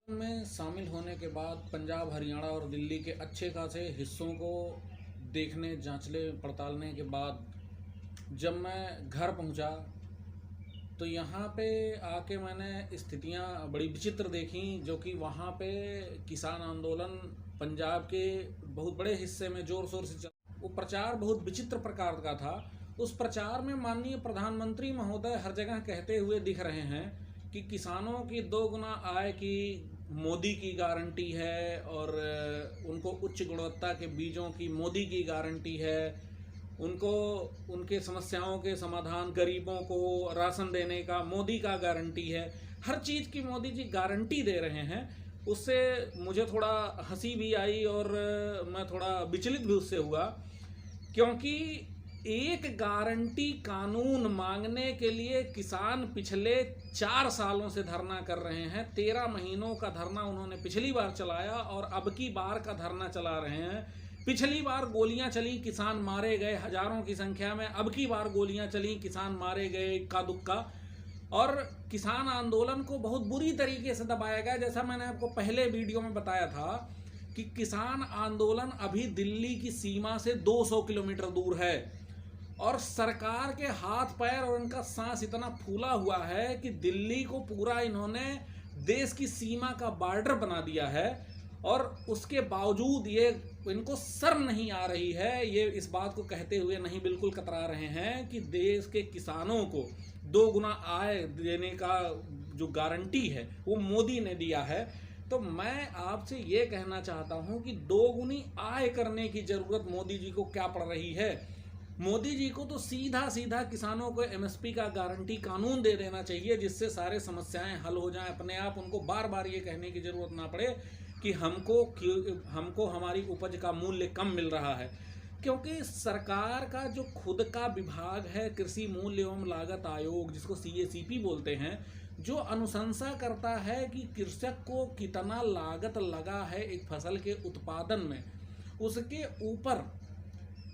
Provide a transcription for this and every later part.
में शामिल होने के बाद पंजाब, हरियाणा और दिल्ली के अच्छे खासे हिस्सों को देखने, जांचने पड़तालने के बाद जब मैं घर पहुंचा तो यहाँ पे आके मैंने स्थितियाँ बड़ी विचित्र देखी, जो कि वहाँ पे किसान आंदोलन पंजाब के बहुत बड़े हिस्से में ज़ोर शोर से चल। वो प्रचार बहुत विचित्र प्रकार का था। उस प्रचार में माननीय प्रधानमंत्री महोदय हर जगह कहते हुए दिख रहे हैं कि किसानों की 2 गुना आय की मोदी की गारंटी है, और उनको उच्च गुणवत्ता के बीजों की मोदी की गारंटी है, उनको उनके समस्याओं के समाधान, गरीबों को राशन देने का मोदी का गारंटी है। हर चीज़ की मोदी जी गारंटी दे रहे हैं। उससे मुझे थोड़ा हंसी भी आई और मैं थोड़ा विचलित भी उससे हुआ, क्योंकि एक गारंटी कानून मांगने के लिए किसान पिछले 4 सालों से धरना कर रहे हैं। 13 महीनों का धरना उन्होंने पिछली बार चलाया और अब की बार का धरना चला रहे हैं। पिछली बार गोलियां चली, किसान मारे गए हजारों की संख्या में। अब की बार गोलियां चली, किसान मारे गए इक्का दुक्का। और किसान आंदोलन को बहुत बुरी तरीके से दबाया गया। जैसा मैंने आपको पहले वीडियो में बताया था कि किसान आंदोलन अभी दिल्ली की सीमा से 200 किलोमीटर दूर है, और सरकार के हाथ पैर और उनका सांस इतना फूला हुआ है कि दिल्ली को पूरा इन्होंने देश की सीमा का बॉर्डर बना दिया है। और उसके बावजूद ये इनको शर्म नहीं आ रही है, ये इस बात को कहते हुए नहीं बिल्कुल कतरा रहे हैं कि देश के किसानों को 2 गुना आय देने का जो गारंटी है वो मोदी ने दिया है। तो मैं आपसे ये कहना चाहता हूँ कि 2 गुनी आय करने की ज़रूरत मोदी जी को क्या पड़ रही है। मोदी जी को तो सीधा सीधा किसानों को एमएसपी का गारंटी कानून दे देना चाहिए, जिससे सारे समस्याएं हल हो जाएं अपने आप। उनको बार बार ये कहने की ज़रूरत ना पड़े कि हमको हमारी उपज का मूल्य कम मिल रहा है, क्योंकि सरकार का जो खुद का विभाग है कृषि मूल्य एवं लागत आयोग, जिसको सीएसीपी बोलते हैं, जो अनुशंसा करता है कि कृषक को कितना लागत लगा है एक फसल के उत्पादन में, उसके ऊपर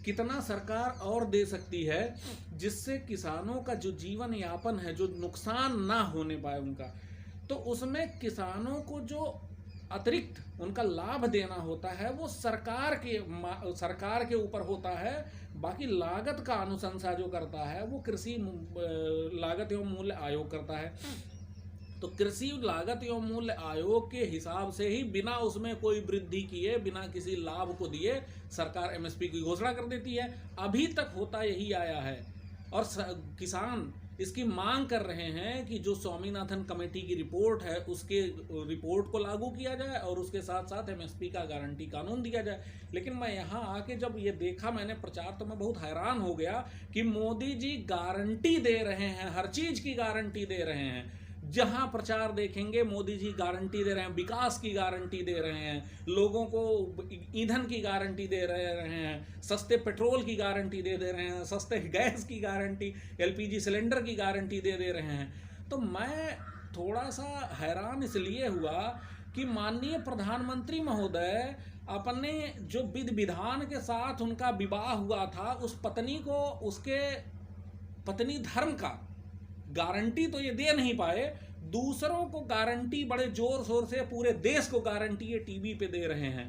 कितना सरकार और दे सकती है, जिससे किसानों का जो जीवन यापन है, जो नुकसान ना होने पाए उनका, तो उसमें किसानों को जो अतिरिक्त उनका लाभ देना होता है वो सरकार के ऊपर होता है। बाकी लागत का अनुशंसा जो करता है वो कृषि लागत एवं मूल्य आयोग करता है। तो कृषि लागत एवं मूल्य आयोग के हिसाब से ही बिना उसमें कोई वृद्धि किए, बिना किसी लाभ को दिए सरकार एमएसपी की घोषणा कर देती है। अभी तक होता यही आया है, और किसान इसकी मांग कर रहे हैं कि जो स्वामीनाथन कमेटी की रिपोर्ट है उसके रिपोर्ट को लागू किया जाए और उसके साथ साथ एमएसपी का गारंटी कानून दिया जाए। लेकिन मैं यहाँ आके जब ये देखा मैंने प्रचार, तो मैं बहुत हैरान हो गया कि मोदी जी गारंटी दे रहे हैं, हर चीज़ की गारंटी दे रहे हैं। जहां प्रचार देखेंगे मोदी जी गारंटी दे रहे हैं, विकास की गारंटी दे रहे हैं, लोगों को ईंधन की गारंटी दे रहे हैं, सस्ते पेट्रोल की गारंटी दे रहे हैं, सस्ते गैस की गारंटी, एलपीजी सिलेंडर की गारंटी दे रहे हैं। तो मैं थोड़ा सा हैरान इसलिए हुआ कि माननीय प्रधानमंत्री महोदय अपने जो विधि विधान के साथ उनका विवाह हुआ था, उस पत्नी को उसके पत्नी धर्म का गारंटी तो ये दे नहीं पाए, दूसरों को गारंटी बड़े जोर शोर से, पूरे देश को गारंटी ये टीवी पे दे रहे हैं।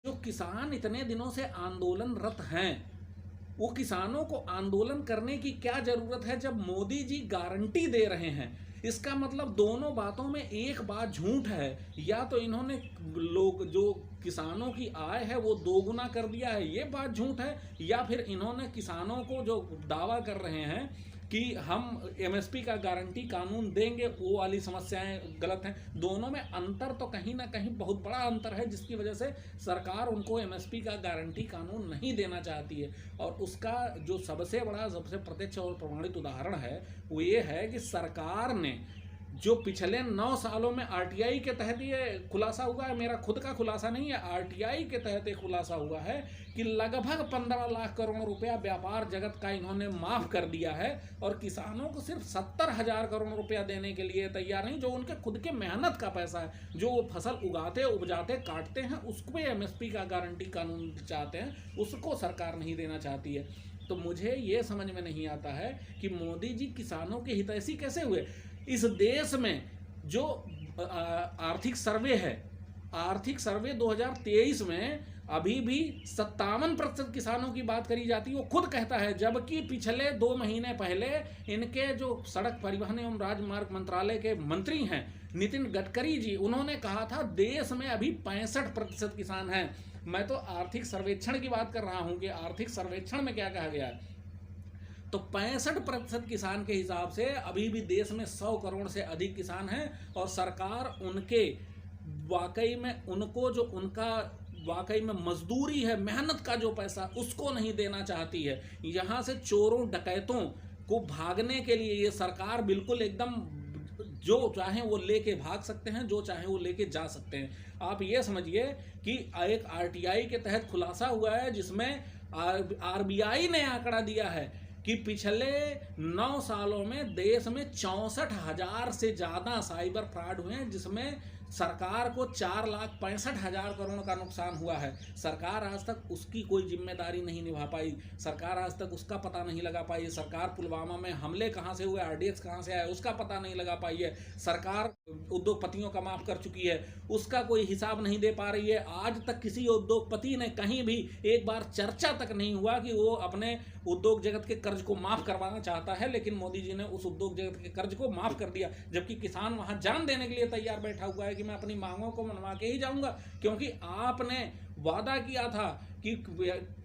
जो किसान इतने दिनों से आंदोलनरत हैं, वो किसानों को आंदोलन करने की क्या जरूरत है जब मोदी जी गारंटी दे रहे हैं। इसका मतलब दोनों बातों में एक बात झूठ है, या तो इन्होंने लोग जो किसानों की आय है वो 2 गुना कर दिया है, ये बात झूठ है, या फिर इन्होंने किसानों को जो दावा कर रहे हैं कि हम एमएसपी का गारंटी कानून देंगे, वो वाली समस्याएं गलत हैं। दोनों में अंतर तो कहीं ना कहीं बहुत बड़ा अंतर है, जिसकी वजह से सरकार उनको एमएसपी का गारंटी कानून नहीं देना चाहती है। और उसका जो सबसे बड़ा, सबसे प्रत्यक्ष और प्रमाणित उदाहरण है वो ये है कि सरकार ने जो पिछले 9 सालों में आरटीआई के तहत ये खुलासा हुआ है, मेरा खुद का खुलासा नहीं है, आरटीआई के तहत ये खुलासा हुआ है कि लगभग 15 लाख करोड़ रुपया व्यापार जगत का इन्होंने माफ़ कर दिया है, और किसानों को सिर्फ 70,000 करोड़ रुपया देने के लिए तैयार नहीं, जो उनके खुद के मेहनत का पैसा है, जो वो फसल उगाते, उपजाते, काटते हैं, उसको एमएसपी का गारंटी कानून चाहते हैं, उसको सरकार नहीं देना चाहती है। तो मुझे ये समझ में नहीं आता है कि मोदी जी किसानों के हितैषी कैसे हुए। इस देश में जो आर्थिक सर्वे है, आर्थिक सर्वे 2023 में अभी भी 57% किसानों की बात करी जाती है, वो खुद कहता है, जबकि पिछले 2 महीने पहले इनके जो सड़क परिवहन एवं राजमार्ग मंत्रालय के मंत्री हैं नितिन गडकरी जी, उन्होंने कहा था देश में अभी 65% किसान हैं। मैं तो आर्थिक सर्वेक्षण की बात कर रहा हूं कि आर्थिक सर्वेक्षण में क्या कहा गया है, तो 65% किसान के हिसाब से अभी भी देश में 100 करोड़ से अधिक किसान हैं और सरकार उनके वाकई में उनको जो उनका वाकई में मजदूरी है, मेहनत का जो पैसा, उसको नहीं देना चाहती है। यहाँ से चोरों डकैतों को भागने के लिए ये सरकार बिल्कुल एकदम जो चाहे वो लेके भाग सकते हैं, जो चाहे वो लेके जा सकते हैं। आप ये समझिए कि एक आरटीआई के तहत खुलासा हुआ है जिसमें आरबीआई ने आंकड़ा दिया है कि पिछले 9 सालों में देश में 64,000 से ज़्यादा साइबर फ्रॉड हुए हैं, जिसमें सरकार को 4,65,000 करोड़ का नुकसान हुआ है। सरकार आज तक उसकी कोई जिम्मेदारी नहीं निभा पाई, सरकार आज तक उसका पता नहीं लगा पाई। सरकार पुलवामा में हमले कहाँ से हुए, आरडीएक्स कहाँ से आया, उसका पता नहीं लगा पाई है। सरकार उद्योगपतियों का माफ कर चुकी है, उसका कोई हिसाब नहीं दे पा रही है। आज तक किसी उद्योगपति ने कहीं भी एक बार चर्चा तक नहीं हुआ कि वो अपने उद्योग जगत के कर्ज को माफ करवाना चाहता है, लेकिन मोदी जी ने उस उद्योग जगत के कर्ज को माफ कर दिया, जबकि किसान वहां जान देने के लिए तैयार बैठा हुआ है कि मैं अपनी मांगों को मनवा के ही जाऊंगा, क्योंकि आपने वादा किया था कि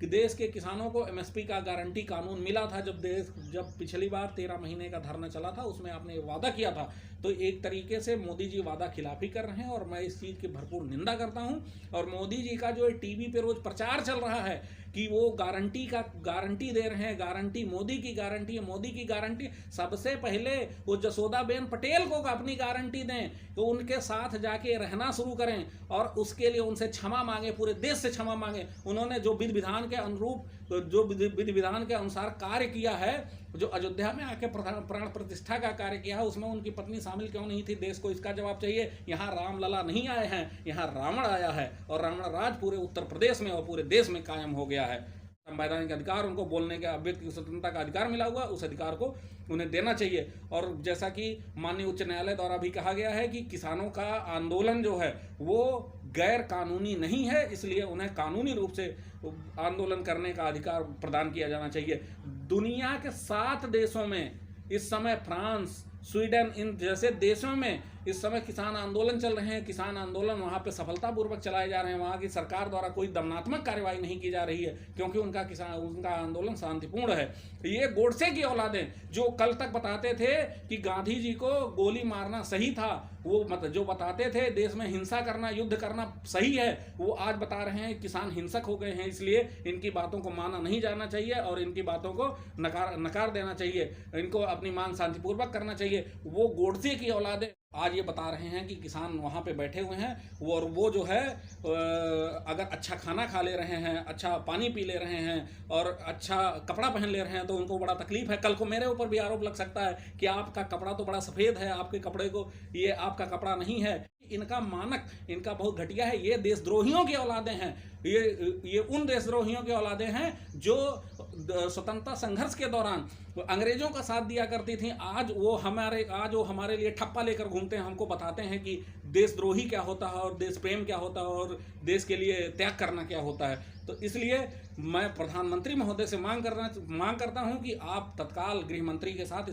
देश के किसानों को एमएसपी का गारंटी कानून मिला था। जब पिछली बार 13 महीने का धरना चला था उसमें आपने वादा किया था। तो एक तरीके से मोदी जी वादा खिलाफी कर रहे हैं और मैं इस चीज़ की भरपूर निंदा करता हूं। और मोदी जी का जो टीवी पे रोज प्रचार चल रहा है कि वो गारंटी दे रहे हैं, गारंटी मोदी की गारंटी है, मोदी की गारंटी। सबसे पहले वो जसोदाबेन पटेल को अपनी गारंटी दें, तो उनके साथ जाके रहना शुरू करें और उसके लिए उनसे क्षमा मांगे, पूरे देश से क्षमा मांगे। उन्होंने जो विधि विधान के अनुरूप, जो विधि विधान के अनुसार कार्य किया है, जो अयोध्या में आके प्राण प्रतिष्ठा का कार्य किया है, उसमें उनकी पत्नी शामिल क्यों नहीं थी? देश को इसका जवाब चाहिए। यहाँ रामलला नहीं आए हैं, यहाँ रावण आया है और रावण राज पूरे उत्तर प्रदेश में और पूरे देश में कायम हो गया है। संवैधानिक अधिकार, उनको बोलने का, अभिव्यक्ति की स्वतंत्रता का अधिकार मिला हुआ, उस अधिकार को उन्हें देना चाहिए। और जैसा कि माननीय उच्च न्यायालय द्वारा भी कहा गया है कि किसानों का आंदोलन जो है वो गैर कानूनी नहीं है, इसलिए उन्हें कानूनी रूप से आंदोलन करने का अधिकार प्रदान किया जाना चाहिए। दुनिया के 7 देशों में इस समय, फ्रांस, स्वीडन, इन जैसे देशों में इस समय किसान आंदोलन चल रहे हैं। किसान आंदोलन वहाँ पे सफलतापूर्वक चलाए जा रहे हैं। वहाँ की सरकार द्वारा कोई दमनात्मक कार्रवाई नहीं की जा रही है, क्योंकि उनका आंदोलन शांतिपूर्ण है। ये गोडसे की औलादें जो कल तक बताते थे कि गांधी जी को गोली मारना सही था, वो जो बताते थे देश में हिंसा करना, युद्ध करना सही है, वो आज बता रहे हैं किसान हिंसक हो गए हैं। इसलिए इनकी बातों को माना नहीं जाना चाहिए और इनकी बातों को नकार देना चाहिए। इनको अपनी मांग शांतिपूर्वक करना चाहिए। वो गोडसे की औलादें आज ये बता रहे हैं कि किसान वहाँ पे बैठे हुए हैं, वो जो है अगर अच्छा खाना खा ले रहे हैं, अच्छा पानी पी ले रहे हैं और अच्छा कपड़ा पहन ले रहे हैं, तो उनको बड़ा तकलीफ है। कल को मेरे ऊपर भी आरोप लग सकता है कि आपका कपड़ा तो बड़ा सफ़ेद है, आपके कपड़े को, ये आपका कपड़ा नहीं है। इनका मानक, इनका बहुत घटिया है। ये देशद्रोहियों की औलादें हैं। ये उन देशद्रोहियों की औलादें हैं जो स्वतंत्रता संघर्ष के दौरान अंग्रेजों का साथ दिया करती थी। आज वो हमारे लिए ठप्पा लेकर घूमते हैं, हमको बताते हैं कि देशद्रोही क्या होता है और देश प्रेम क्या होता है और देश के लिए त्याग करना क्या होता है। तो इसलिए मैं प्रधानमंत्री महोदय से मांग करता हूं कि आप तत्काल गृह मंत्री के साथ